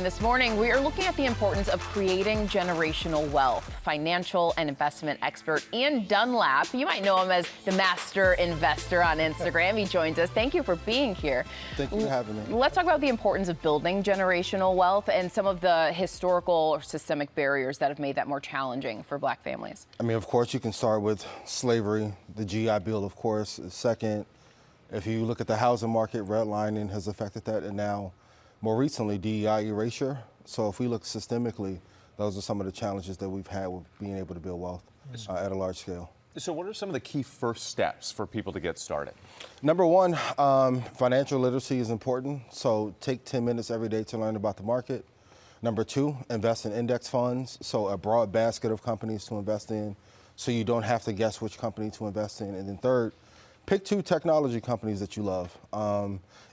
This morning, we are looking at the importance of creating generational wealth. Financial and investment expert Ian Dunlap, you might know him as the Master Investor on Instagram. He joins us. Thank you for being here. Thank you for having me. Let's talk about the importance of building generational wealth and some of the historical or systemic barriers that have made that more challenging for Black families. I mean, of course, you can start with slavery. The GI Bill, of course, is second. If you look at the housing market, redlining has affected that, and now more recently, DEI erasure. So if we look systemically, those are some of the challenges that we've had with being able to build wealth at a large scale. So what are some of the key first steps for people to get started? Number one, financial literacy is important. So take 10 minutes every day to learn about the market. Number two, invest in index funds. So a broad basket of companies to invest in so you don't have to guess which company to invest in. And then third, pick two technology companies that you love.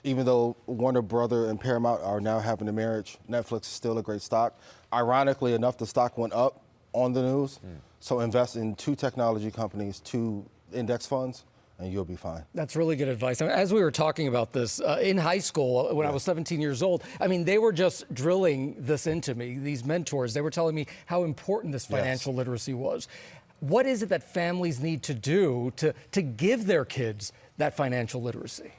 Even though Warner Brother and Paramount are now having a marriage, Netflix is still a great stock. Ironically enough, the stock went up on the news. So invest in two technology companies, two index funds, and you'll be fine. That's really good advice. I mean, as we were talking about this in high school, when I was 17 years old, I mean, they were just drilling this into me, these mentors. They were telling me how important this financial literacy was. What is it that families need to do to give their kids that financial literacy?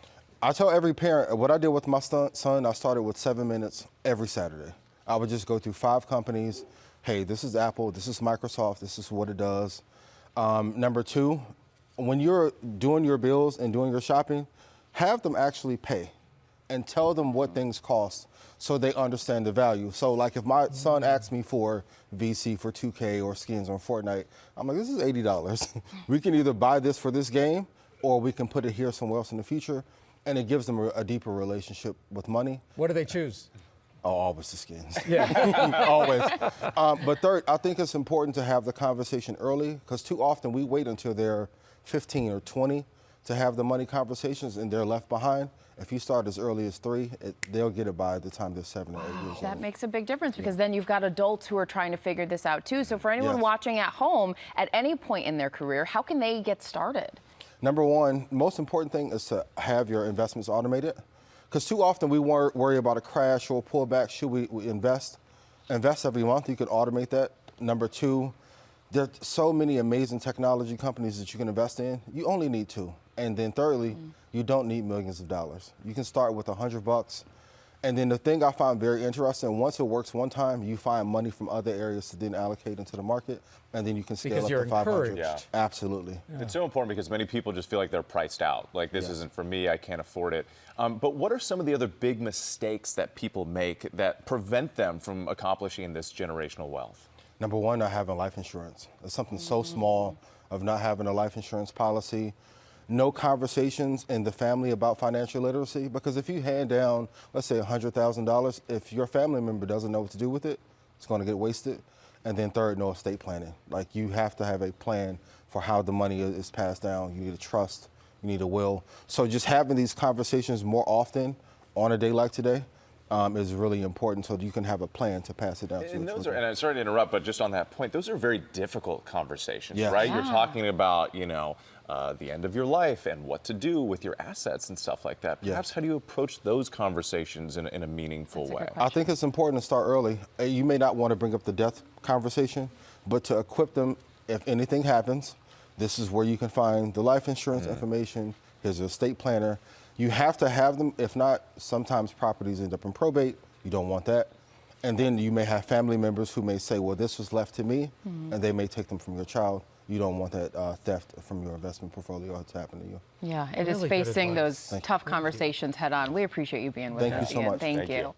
I tell every parent, what I did with my son, I started with 7 minutes every Saturday. I would just go through 5 companies. Hey, this is Apple, this is Microsoft, this is what it does. Number two, when you're doing your bills and doing your shopping, have them actually pay and tell them what things cost so they understand the value. So like if my son asks me for VC for 2K or skins on Fortnite, I'm like, this is $80. We can either buy this for this game or we can put it here somewhere else in the future. And it gives them a deeper relationship with money. What do they choose? Oh, always the skins. Yeah. Always. But third, I think it's important to have the conversation early because too often we wait until they're 15 or 20 to have the money conversations and they're left behind. If you start as early as 3, they'll get it by the time they're 7 or 8 years old. That makes a big difference because then you've got adults who are trying to figure this out too. So for anyone watching at home at any point in their career, how can they get started? Number one, most important thing is to have your investments automated. Because too often we worry about a crash or a pullback. Should we invest? Invest every month. You can automate that. Number two, there are so many amazing technology companies that you can invest in. You only need 2. And then thirdly, you don't need millions of dollars. You can start with $100. And then the thing I find very interesting, once it works one time, you find money from other areas to then allocate into the market, and then you can scale up to 500. Yeah. Absolutely. Yeah. It's so important because many people just feel like they're priced out. Like this isn't for me, I can't afford it. But what are some of the other big mistakes that people make that prevent them from accomplishing this generational wealth? Number one, not having life insurance. It's something so small of not having a life insurance policy. No conversations in the family about financial literacy, because if you hand down, let's say $100,000, if your family member doesn't know what to do with it, it's going to get wasted. And then third, no estate planning. Like you have to have a plan for how the money is passed down. You need a trust, you need a will. So just having these conversations more often on a day like today is really important so that you can have a plan to pass it down to your children. And I'm sorry to interrupt, but just on that point, those are very difficult conversations, right? Yeah. You're talking about, the end of your life and what to do with your assets and stuff like that. Perhaps how do you approach those conversations in a meaningful way? I think it's important to start early. You may not want to bring up the death conversation, but to equip them if anything happens, this is where you can find the life insurance information. Here's your estate planner. You have to have them. If not, sometimes properties end up in probate. You don't want that. And then you may have family members who may say, well, this was left to me, and they may take them from your child. You don't want that theft from your investment portfolio to happen to you. Yeah, it is facing those tough conversations head on. We appreciate you being with us. Thank you so much. Thank you.